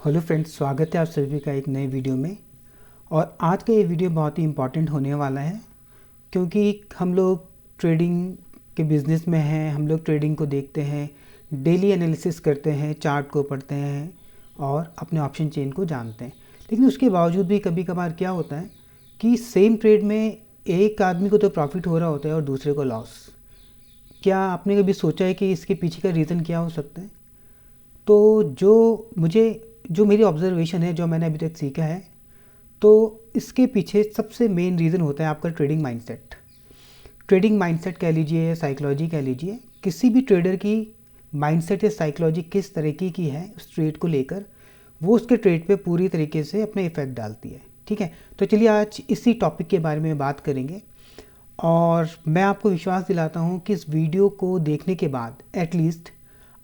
Hello friends, स्वागत है आप सभी का एक नए वीडियो में। और आज का ये वीडियो बहुत ही इम्पॉर्टेंट होने वाला है क्योंकि हम लोग ट्रेडिंग के बिज़नेस में हैं। हम लोग ट्रेडिंग को देखते हैं, डेली एनालिसिस करते हैं, चार्ट को पढ़ते हैं और अपने ऑप्शन चेन को जानते हैं। लेकिन उसके बावजूद भी कभी कभार क्या होता है कि सेम ट्रेड में एक आदमी को तो प्रॉफिट हो रहा होता है और दूसरे को लॉस। क्या आपने कभी सोचा है कि इसके पीछे का रीज़न क्या हो सकता है? तो जो मेरी ऑब्जर्वेशन है, जो मैंने अभी तक सीखा है, तो इसके पीछे सबसे मेन रीज़न होता है आपका ट्रेडिंग माइंडसेट। ट्रेडिंग माइंडसेट कह लीजिए, साइकोलॉजी कह लीजिए, किसी भी ट्रेडर की माइंडसेट या साइकोलॉजी किस तरीके की है उस ट्रेड को लेकर, वो उसके ट्रेड पे पूरी तरीके से अपना इफेक्ट डालती है। ठीक है, तो चलिए आज इसी टॉपिक के बारे में बात करेंगे। और मैं आपको विश्वास दिलाता हूँ कि इस वीडियो को देखने के बाद एटलीस्ट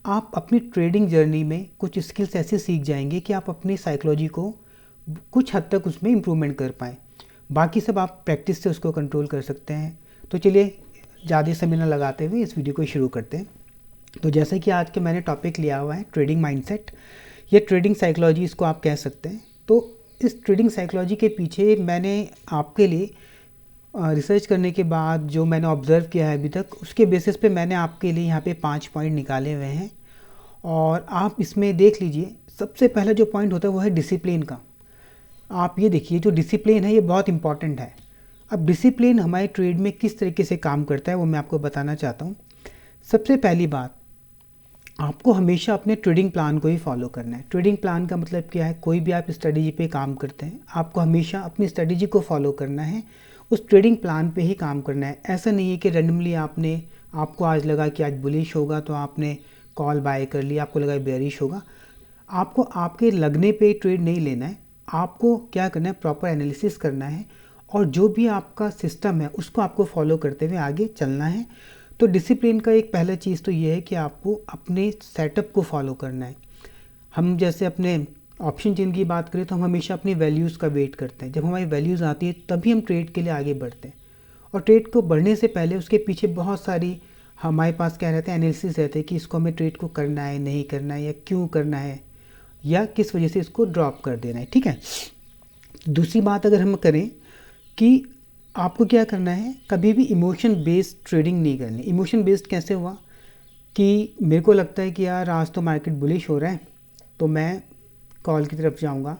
आप अपनी ट्रेडिंग जर्नी में कुछ स्किल्स ऐसे सीख जाएंगे कि आप अपनी साइकोलॉजी को कुछ हद तक उसमें इम्प्रूवमेंट कर पाएँ। बाकी सब आप प्रैक्टिस से उसको कंट्रोल कर सकते हैं। तो चलिए ज़्यादा समय न लगाते हुए इस वीडियो को शुरू करते हैं। तो जैसे कि आज के मैंने टॉपिक लिया हुआ है ट्रेडिंग माइंडसेट या ट्रेडिंग साइकोलॉजी, इसको आप कह सकते हैं। तो इस ट्रेडिंग साइकोलॉजी के पीछे मैंने आपके लिए रिसर्च करने के बाद जो मैंने ऑब्ज़र्व किया है अभी तक, उसके बेसिस पे मैंने आपके लिए यहाँ पे 5 पॉइंट निकाले हुए हैं और आप इसमें देख लीजिए। सबसे पहला जो पॉइंट होता है वो है डिसिप्लिन का। आप ये देखिए, जो डिसिप्लिन है ये बहुत इंपॉर्टेंट है। अब डिसिप्लिन हमारे ट्रेड में किस तरीके से काम करता है वो मैं आपको बताना चाहता हूँ। सबसे पहली बात, आपको हमेशा अपने ट्रेडिंग प्लान को ही फॉलो करना है। ट्रेडिंग प्लान का मतलब क्या है? कोई भी आप स्ट्रेटजी पे काम करते हैं, आपको हमेशा अपनी स्ट्रेटजी को फॉलो करना है, उस ट्रेडिंग प्लान पे ही काम करना है। ऐसा नहीं है कि रैंडमली आपको आज लगा कि आज बुलिश होगा तो आपने कॉल बाय कर लिया, आपको लगा बेयरिश होगा। आपको आपके लगने पे ट्रेड नहीं लेना है। आपको क्या करना है? प्रॉपर एनालिसिस करना है और जो भी आपका सिस्टम है उसको आपको फॉलो करते हुए आगे चलना है। तो डिसिप्लिन का एक पहला चीज़ तो ये है कि आपको अपने सेटअप को फॉलो करना है। हम जैसे अपने ऑप्शन चेन की बात करें तो हम हमेशा अपनी वैल्यूज़ का वेट करते हैं। जब हमारी वैल्यूज़ आती है तभी हम ट्रेड के लिए आगे बढ़ते हैं। और ट्रेड को बढ़ने से पहले उसके पीछे बहुत सारी हमारे पास क्या रहता है, एनालिसिस रहते हैं कि इसको हमें ट्रेड को करना है, नहीं करना है, या क्यों करना है, या किस वजह से इसको ड्रॉप कर देना है। ठीक है। दूसरी बात अगर हम करें कि आपको क्या करना है, कभी भी इमोशन बेस्ड ट्रेडिंग नहीं करनी। इमोशन बेस्ड कैसे हुआ कि मेरे को लगता है कि यार आज तो मार्केट बुलिश हो रहा है तो मैं कॉल की तरफ जाऊंगा।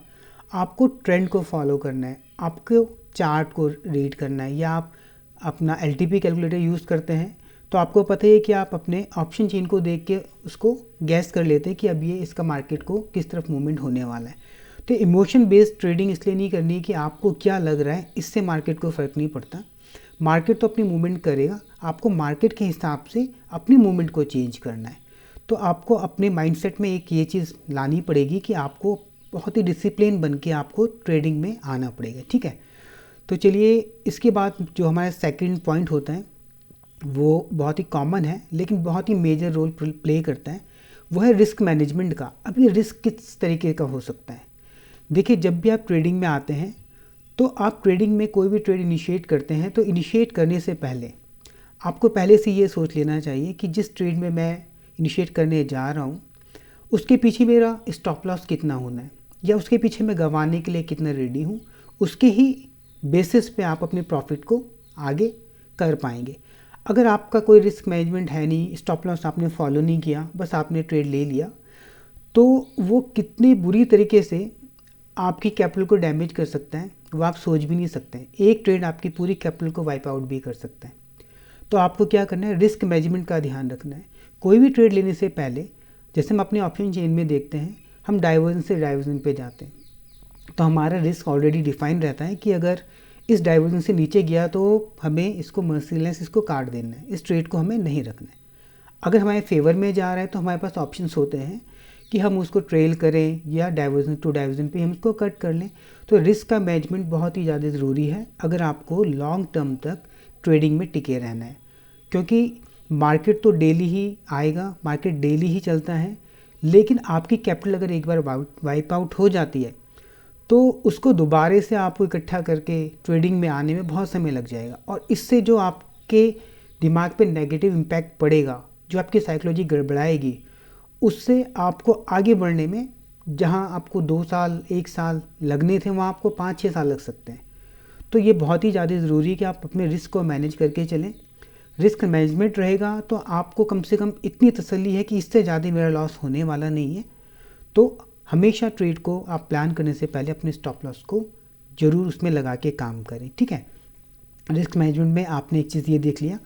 आपको ट्रेंड को फॉलो करना है, आपको चार्ट को रीड करना है, या आप अपना एलटीपी कैलकुलेटर यूज़ करते हैं तो आपको पता है कि आप अपने ऑप्शन चेन को देख के उसको गैस कर लेते हैं कि अब ये इसका मार्केट को किस तरफ मूवमेंट होने वाला है। तो इमोशन बेस्ड ट्रेडिंग इसलिए नहीं करनी कि आपको क्या लग रहा है, इससे मार्केट को फ़र्क नहीं पड़ता। मार्केट तो अपनी मूवमेंट करेगा, आपको मार्केट के हिसाब से अपनी मूवमेंट को चेंज करना है। तो आपको अपने माइंडसेट में एक ये चीज़ लानी पड़ेगी कि आपको बहुत ही डिसिप्लिन बन के आपको ट्रेडिंग में आना पड़ेगा। ठीक है। तो चलिए इसके बाद जो हमारा सेकंड पॉइंट होता है वो बहुत ही कॉमन है लेकिन बहुत ही मेजर रोल प्ले करता है, वो है रिस्क मैनेजमेंट का। अब ये रिस्क किस तरीके का हो सकता है? देखिए, जब भी आप ट्रेडिंग में आते हैं तो आप ट्रेडिंग में कोई भी ट्रेड इनिशिएट करते हैं तो इनिशिएट करने से पहले आपको पहले से ये सोच लेना चाहिए कि जिस ट्रेड में मैं इनिशिएट करने जा रहा हूँ उसके पीछे मेरा स्टॉप लॉस कितना होना है, या उसके पीछे मैं गंवाने के लिए कितना रेडी हूँ। उसके ही बेसिस पे आप अपने प्रॉफिट को आगे कर पाएंगे। अगर आपका कोई रिस्क मैनेजमेंट है नहीं, स्टॉप लॉस आपने फॉलो नहीं किया, बस आपने ट्रेड ले लिया, तो वो कितनी बुरी तरीके से आपकी कैपिटल को डैमेज कर सकता है वो आप सोच भी नहीं सकते हैं। एक ट्रेड आपकी पूरी कैपिटल को वाइप आउट भी कर सकता है। तो आपको क्या करना है? रिस्क मैनेजमेंट का ध्यान रखना है। कोई भी ट्रेड लेने से पहले, जैसे हम अपने ऑप्शन चेन में देखते हैं, हम डाइवर्जन से डाइवर्जन पे जाते हैं तो हमारा रिस्क ऑलरेडी डिफाइन रहता है कि अगर इस डाइवर्जन से नीचे गया तो हमें इसको मर्सीलेस इसको काट देना है, इस ट्रेड को हमें नहीं रखना है। अगर हमारे फेवर में जा रहा है तो हमारे पास ऑप्शंस होते हैं कि हम उसको ट्रेल करें या डाइवर्जन टू डाइवर्जन पे हम उसको कट कर लें। तो रिस्क का मैनेजमेंट बहुत ही ज़्यादा ज़रूरी है अगर आपको लॉन्ग टर्म तक ट्रेडिंग में टिके रहना है, क्योंकि मार्केट तो डेली ही आएगा, मार्केट डेली ही चलता है, लेकिन आपकी कैपिटल अगर एक बार वाइप आउट हो जाती है तो उसको दोबारा से आपको इकट्ठा करके ट्रेडिंग में आने में बहुत समय लग जाएगा। और इससे जो आपके दिमाग पे नेगेटिव इम्पैक्ट पड़ेगा, जो आपकी साइकोलॉजी गड़बड़ाएगी, उससे आपको आगे बढ़ने में जहां आपको 2 साल 1 साल लगने थे वहां आपको 5-6 साल लग सकते हैं। तो ये बहुत ही ज़्यादा ज़रूरी है कि आप अपने रिस्क को मैनेज करके चलें। रिस्क मैनेजमेंट रहेगा तो आपको कम से कम इतनी तसल्ली है कि इससे ज़्यादा मेरा लॉस होने वाला नहीं है। तो हमेशा ट्रेड को आप प्लान करने से पहले अपने स्टॉप लॉस को ज़रूर उसमें लगा के काम करें, ठीक है। रिस्क मैनेजमेंट में आपने एक चीज़ ये देख लिया।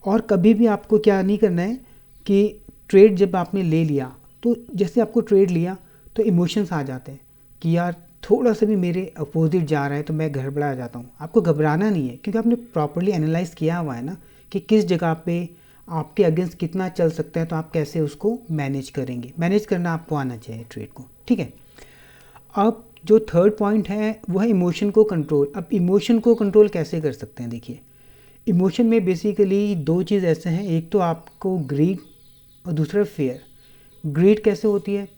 और कभी भी आपको क्या नहीं करना है कि ट्रेड जब आपने ले लिया तो जैसे आपको ट्रेड लिया तो इमोशंस आ जाते हैं कि यार थोड़ा सा भी मेरे अपोजिट जा रहा है तो मैं गड़बड़ा जाता हूँ। आपको घबराना नहीं है क्योंकि आपने प्रॉपर्ली एनालाइज किया हुआ है ना कि किस जगह पे आपके अगेंस्ट कितना चल सकता है, तो आप कैसे उसको मैनेज करेंगे। मैनेज करना आपको आना चाहिए ट्रेड को, ठीक है। अब जो थर्ड पॉइंट है वो है इमोशन को कंट्रोल। अब इमोशन को कंट्रोल कैसे कर सकते हैं, देखिए इमोशन में बेसिकली 2 चीज़ ऐसे हैं, एक तो आपको ग्रीड और दूसरा फेयर। ग्रीड कैसे होती है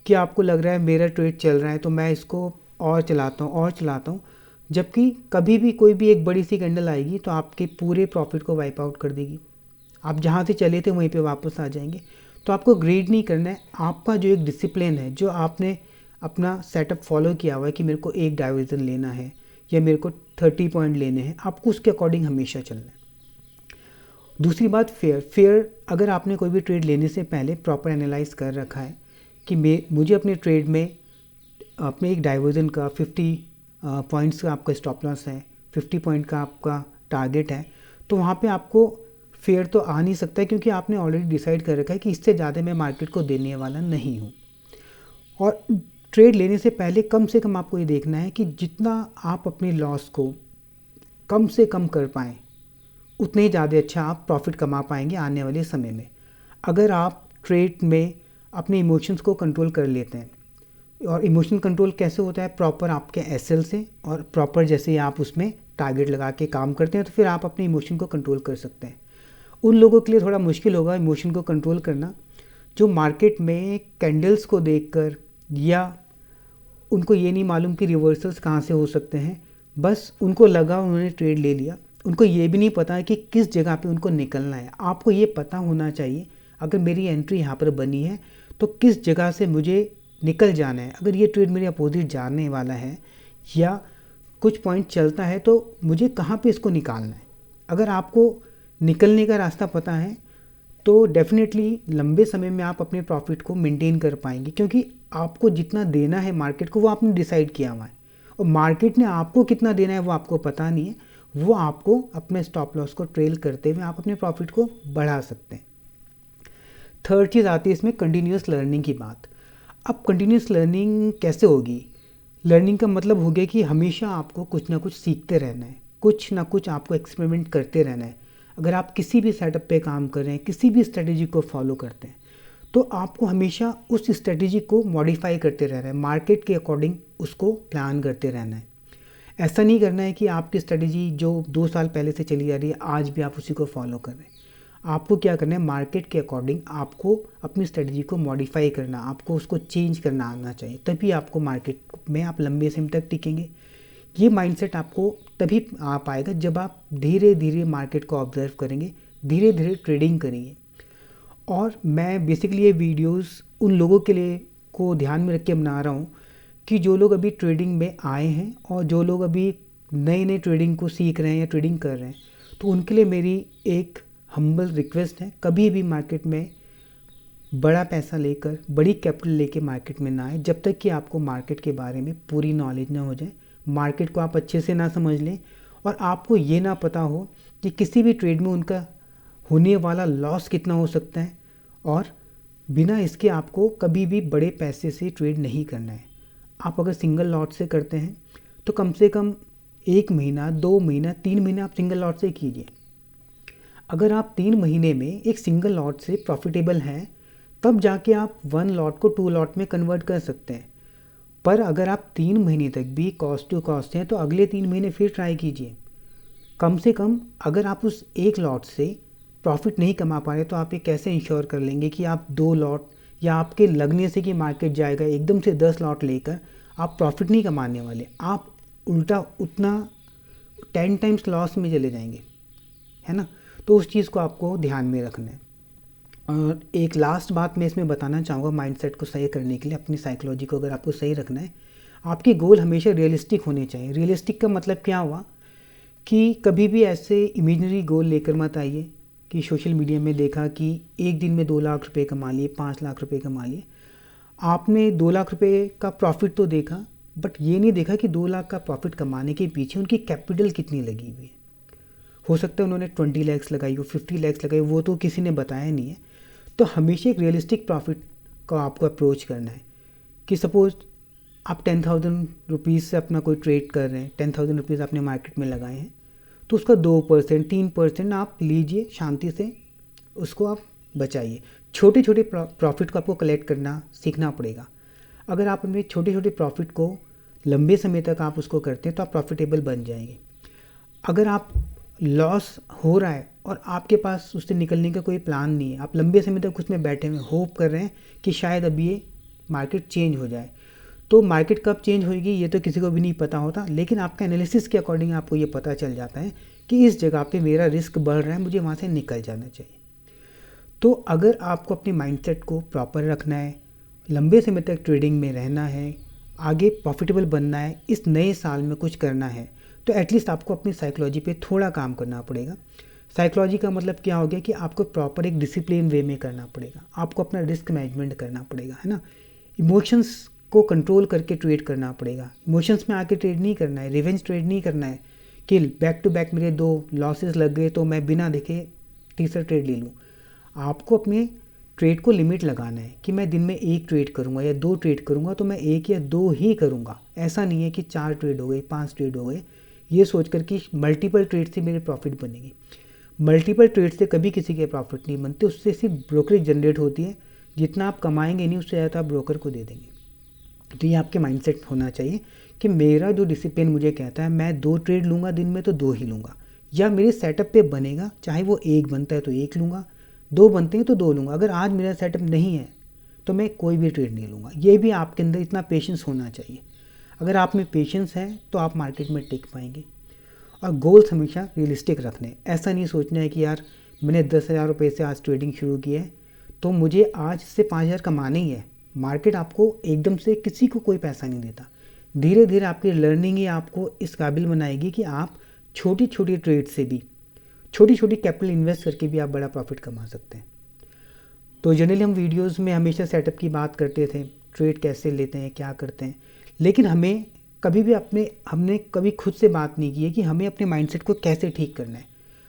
कि आपको लग रहा है मेरा ट्रेड चल रहा है तो मैं इसको और चलाता हूँ, जबकि कभी भी कोई भी एक बड़ी सी कैंडल आएगी तो आपके पूरे प्रॉफिट को वाइप आउट कर देगी। आप जहाँ से चले थे वहीं पे वापस आ जाएंगे। तो आपको ग्रीड नहीं करना है। आपका जो एक डिसिप्लिन है, जो आपने अपना सेटअप फॉलो किया हुआ है कि मेरे को एक डाइवर्जन लेना है या मेरे को 30 पॉइंट लेने हैं, आपको उसके अकॉर्डिंग हमेशा चलना है। दूसरी बात फेयर। अगर आपने कोई भी ट्रेड लेने से पहले प्रॉपर एनालाइज कर रखा है कि मुझे अपने ट्रेड में अपने एक डाइवर्जन का 50 पॉइंट्स का आपका स्टॉप लॉस है, 50 पॉइंट का आपका टारगेट है, तो वहाँ पे आपको फेयर तो आ नहीं सकता है क्योंकि आपने ऑलरेडी डिसाइड कर रखा है कि इससे ज़्यादा मैं मार्केट को देने वाला नहीं हूँ। और ट्रेड लेने से पहले कम से कम आपको ये देखना है कि जितना आप अपने लॉस को कम से कम कर पाएँ उतने ही ज़्यादा अच्छा आप प्रॉफिट कमा पाएंगे आने वाले समय में। अगर आप ट्रेड में अपने इमोशंस को कंट्रोल कर लेते हैं, और इमोशन कंट्रोल कैसे होता है, प्रॉपर आपके एसएल से, और प्रॉपर जैसे आप उसमें टारगेट लगा के काम करते हैं तो फिर आप अपने इमोशन को कंट्रोल कर सकते हैं। उन लोगों के लिए थोड़ा मुश्किल होगा इमोशन को कंट्रोल करना जो मार्केट में कैंडल्स को देखकर, या उनको ये नहीं मालूम कि रिवर्सल्स कहाँ से हो सकते हैं, बस उनको लगा उन्होंने ट्रेड ले लिया, उनको ये भी नहीं पता है कि किस जगह पे उनको निकलना है। आपको ये पता होना चाहिए अगर मेरी एंट्री यहाँ पर बनी है तो किस जगह से मुझे निकल जाना है। अगर ये ट्रेड मेरे अपोजिट जाने वाला है या कुछ पॉइंट चलता है तो मुझे कहाँ पे इसको निकालना है। अगर आपको निकलने का रास्ता पता है तो डेफिनेटली लंबे समय में आप अपने प्रॉफिट को मेंटेन कर पाएंगे, क्योंकि आपको जितना देना है मार्केट को वो आपने डिसाइड किया हुआ है, और मार्केट ने आपको कितना देना है वो आपको पता नहीं है। वो आपको अपने स्टॉप लॉस को ट्रेल करते हुए आप अपने प्रॉफिट को बढ़ा सकते हैं। थर्ड चीज़ आती है इसमें कंटिन्यूस लर्निंग की बात। अब कंटिन्यूस लर्निंग कैसे होगी? लर्निंग का मतलब हो गया कि हमेशा आपको कुछ ना कुछ सीखते रहना है, कुछ ना कुछ आपको एक्सपेरिमेंट करते रहना है। अगर आप किसी भी सेटअप पे काम कर रहे हैं, किसी भी स्ट्रेटेजी को फॉलो करते हैं, तो आपको हमेशा उस स्ट्रेटेजी को मॉडिफाई करते रहना है, मार्केट के अकॉर्डिंग उसको प्लान करते रहना है। ऐसा नहीं करना है कि आपकी स्ट्रेटेजी जो 2 साल पहले से चली आ रही है आज भी आप उसी को फॉलो कर रहे हैं। आपको क्या करना है, मार्केट के अकॉर्डिंग आपको अपनी स्ट्रेटजी को मॉडिफाई करना, आपको उसको चेंज करना आना चाहिए, तभी आपको मार्केट में आप लंबे समय तक टिकेंगे। ये माइंडसेट आपको तभी आ पाएगा जब आप धीरे धीरे मार्केट को ऑब्जर्व करेंगे, धीरे धीरे ट्रेडिंग करेंगे। और मैं बेसिकली ये वीडियोस उन लोगों के लिए को ध्यान में रख के बना रहा हूँ कि जो लोग अभी ट्रेडिंग में आए हैं और जो लोग अभी नए नए ट्रेडिंग को सीख रहे हैं या ट्रेडिंग कर रहे हैं, तो उनके लिए मेरी एक हम्बल रिक्वेस्ट है, कभी भी मार्केट में बड़ा पैसा लेकर, बड़ी कैपिटल लेके मार्केट में ना आए जब तक कि आपको मार्केट के बारे में पूरी नॉलेज ना हो जाए, मार्केट को आप अच्छे से ना समझ लें और आपको ये ना पता हो कि किसी भी ट्रेड में उनका होने वाला लॉस कितना हो सकता है। और बिना इसके आपको कभी भी बड़े पैसे से ट्रेड नहीं करना है। आप अगर सिंगल लॉट से करते हैं तो कम से कम 1 महीना, 2 महीना, 3 महीना आप सिंगल लॉट से कीजिए। अगर आप 3 महीने में एक सिंगल लॉट से प्रॉफिटेबल हैं तब जाके आप 1 लॉट को 2 लॉट में कन्वर्ट कर सकते हैं। पर अगर आप 3 महीने तक भी कॉस्ट टू कॉस्ट हैं तो अगले 3 महीने फिर ट्राई कीजिए। कम से कम अगर आप उस एक लॉट से प्रॉफिट नहीं कमा पा रहे तो आप ये कैसे इंश्योर कर लेंगे कि आप 2 लॉट, या आपके लगने से कि मार्केट जाएगा एकदम से 10 लॉट लेकर आप प्रॉफिट नहीं कमाने वाले, आप उल्टा उतना 10 टाइम्स लॉस में चले जाएंगे, है ना। तो उस चीज़ को आपको ध्यान में रखना है। और एक लास्ट बात मैं इसमें बताना चाहूँगा माइंडसेट को सही करने के लिए, अपनी साइकोलॉजी को अगर आपको सही रखना है, आपके गोल हमेशा रियलिस्टिक होने चाहिए। रियलिस्टिक का मतलब क्या हुआ कि कभी भी ऐसे इमेजिनरी गोल लेकर मत आइए कि सोशल मीडिया में देखा कि एक दिन में 2 लाख रुपए कमा लिए, 5 लाख रुपए कमा लिए। आपने 2 लाख रुपए का प्रॉफिट तो देखा, बट ये नहीं देखा कि 2 लाख का प्रॉफिट कमाने के पीछे उनकी कैपिटल कितनी लगी हुई है। हो सकता है उन्होंने 20 लैक्स लगाई हो, 50 लैक्स लगाई, वो तो किसी ने बताया नहीं है। तो हमेशा एक रियलिस्टिक प्रॉफिट का आपको अप्रोच करना है कि सपोज़ आप 10,000 रुपीज़ से अपना कोई ट्रेड कर रहे हैं, 10,000 रुपीज़ आपने मार्केट में लगाए हैं, तो उसका 2% 3% आप लीजिए, शांति से उसको आप बचाइए। छोटे छोटे प्रॉफिट को आपको कलेक्ट करना सीखना पड़ेगा। अगर आप अपने छोटे छोटे प्रॉफिट को लंबे समय तक आप उसको करते हैं तो आप प्रॉफिटेबल बन जाएंगे। अगर आप लॉस हो रहा है और आपके पास उससे निकलने का कोई प्लान नहीं है, आप लंबे समय तक उसमें बैठे हुए होप कर रहे हैं कि शायद अभी ये मार्केट चेंज हो जाए, तो मार्केट कब चेंज होगी ये तो किसी को भी नहीं पता होता, लेकिन आपका एनालिसिस के अकॉर्डिंग आपको ये पता चल जाता है कि इस जगह पे मेरा रिस्क बढ़ रहा है, मुझे वहाँ से निकल जाना चाहिए। तो अगर आपको अपने माइंडसेट को प्रॉपर रखना है, लंबे समय तक ट्रेडिंग में रहना है, आगे प्रॉफिटेबल बनना है, इस नए साल में कुछ करना है, तो एटलीस्ट आपको अपनी साइकोलॉजी पे थोड़ा काम करना पड़ेगा। साइकोलॉजी का मतलब क्या हो गया कि आपको प्रॉपर एक डिसिप्लिन वे में करना पड़ेगा, आपको अपना रिस्क मैनेजमेंट करना पड़ेगा, है ना। इमोशंस को कंट्रोल करके ट्रेड करना पड़ेगा। इमोशंस में आके ट्रेड नहीं करना है, रिवेंज ट्रेड नहीं करना है कि बैक टू बैक मेरे 2 लॉसेस लग गए तो मैं बिना देखे तीसरा ट्रेड ले लूँ। आपको अपने ट्रेड को लिमिट लगाना है कि मैं दिन में 1 ट्रेड करूँगा या 2 ट्रेड करूँगा तो मैं 1 या 2 ही करूँगा। ऐसा नहीं है कि 4 ट्रेड हो गए, 5 ट्रेड हो गए, ये सोचकर कि मल्टीपल ट्रेड से मेरे प्रॉफिट बनेंगे। मल्टीपल ट्रेड से कभी किसी के प्रॉफिट नहीं बनते, उससे सिर्फ ब्रोकरेज जनरेट होती है। जितना आप कमाएंगे नहीं उससे ज़्यादा आप ब्रोकर को दे देंगे। तो ये आपके माइंडसेट होना चाहिए कि मेरा जो डिसिप्लिन मुझे कहता है मैं 2 ट्रेड लूँगा दिन में तो 2 ही लूँगा, या मेरे सेटअप पे बनेगा, चाहे वो 1 बनता है तो 1 लूँगा, 2 बनते हैं तो 2 लूँगा। अगर आज मेरा सेटअप नहीं है तो मैं कोई भी ट्रेड नहीं लूँगा। ये भी आपके अंदर इतना पेशेंस होना चाहिए। अगर आप में पेशेंस है तो आप मार्केट में टिक पाएंगे। और गोल्स हमेशा रियलिस्टिक रखने, ऐसा नहीं सोचना है कि यार मैंने 10,000 रुपये से आज ट्रेडिंग शुरू की है तो मुझे आज से 5,000 कमाने ही है। मार्केट आपको एकदम से किसी को कोई पैसा नहीं देता। धीरे धीरे आपकी लर्निंग ही आपको इस काबिल बनाएगी कि आप छोटी छोटी ट्रेड से भी, छोटी छोटी कैपिटल इन्वेस्ट करके भी आप बड़ा प्रॉफिट कमा सकते हैं। तो जनरली हम वीडियोस में हमेशा सेटअप की बात करते थे, ट्रेड कैसे लेते हैं, क्या करते हैं, लेकिन हमें कभी भी हमने कभी खुद से बात नहीं की है कि हमें अपने माइंडसेट को कैसे ठीक करना है,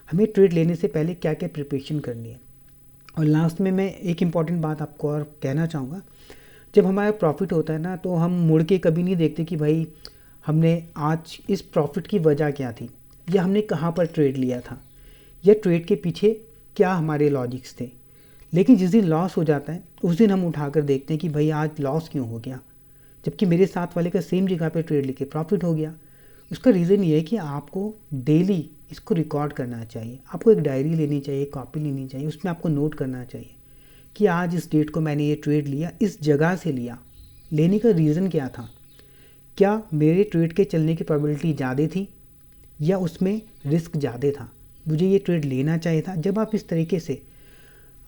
हमें ट्रेड लेने से पहले क्या क्या प्रिपरेशन करनी है। और लास्ट में मैं एक इम्पॉर्टेंट बात आपको और कहना चाहूँगा, जब हमारा प्रॉफिट होता है ना तो हम मुड़ के कभी नहीं देखते कि भाई हमने आज इस प्रॉफिट की वजह क्या थी, या हमने कहाँ पर ट्रेड लिया था, या ट्रेड के पीछे क्या हमारे लॉजिक्स थे। लेकिन जिस दिन लॉस हो जाता है उस दिन हम उठाकर देखते हैं कि भाई आज लॉस क्यों हो गया, जबकि मेरे साथ वाले का सेम जगह पे ट्रेड लेके प्रॉफिट हो गया। उसका रीज़न ये है कि आपको डेली इसको रिकॉर्ड करना चाहिए। आपको एक डायरी लेनी चाहिए, कॉपी लेनी चाहिए, उसमें आपको नोट करना चाहिए कि आज इस डेट को मैंने ये ट्रेड लिया, इस जगह से लिया, लेने का रीज़न क्या था, क्या मेरे ट्रेड के चलने की प्रोबेबिलिटी ज़्यादा थी या उसमें रिस्क ज़्यादा था, मुझे ये ट्रेड लेना चाहिए था। जब आप इस तरीके से,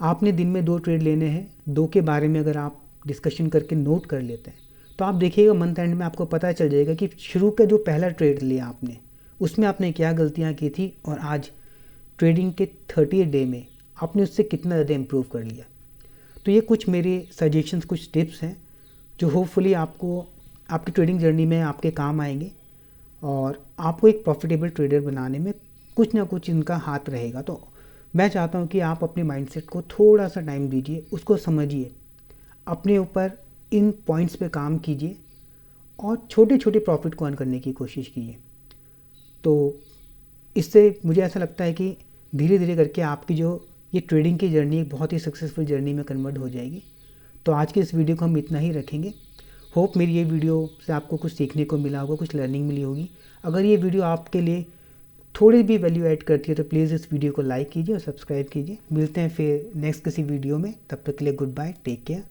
आपने दिन में 2 ट्रेड लेने हैं, 2 के बारे में अगर आप डिस्कशन करके नोट कर लेते हैं तो आप देखिएगा मंथ एंड में आपको पता चल जाएगा कि शुरू का जो पहला ट्रेड लिया आपने उसमें आपने क्या गलतियां की थी और आज ट्रेडिंग के 30 डे में आपने उससे कितना ज़्यादा इम्प्रूव कर लिया। तो ये कुछ मेरे सजेशंस, कुछ टिप्स हैं जो होपफुली आपको आपकी ट्रेडिंग जर्नी में आपके काम आएंगे और आपको एक प्रॉफिटेबल ट्रेडर बनाने में कुछ ना कुछ इनका हाथ रहेगा। तो मैं चाहता हूँ कि आप अपने माइंडसेट को थोड़ा सा टाइम दीजिए, उसको समझिए, अपने ऊपर इन पॉइंट्स पे काम कीजिए और छोटे छोटे प्रॉफिट को अर्न करने की कोशिश कीजिए। तो इससे मुझे ऐसा लगता है कि धीरे धीरे करके आपकी जो ये ट्रेडिंग की जर्नी एक बहुत ही सक्सेसफुल जर्नी में कन्वर्ट हो जाएगी। तो आज के इस वीडियो को हम इतना ही रखेंगे। होप मेरी ये वीडियो से आपको कुछ सीखने को मिला होगा, कुछ लर्निंग मिली होगी। अगर ये वीडियो आपके लिए थोड़ी भी वैल्यू ऐड करती है तो प्लीज़ इस वीडियो को लाइक कीजिए और सब्सक्राइब कीजिए। मिलते हैं फिर नेक्स्ट किसी वीडियो में, तब तक के लिए गुड बाय, टेक केयर।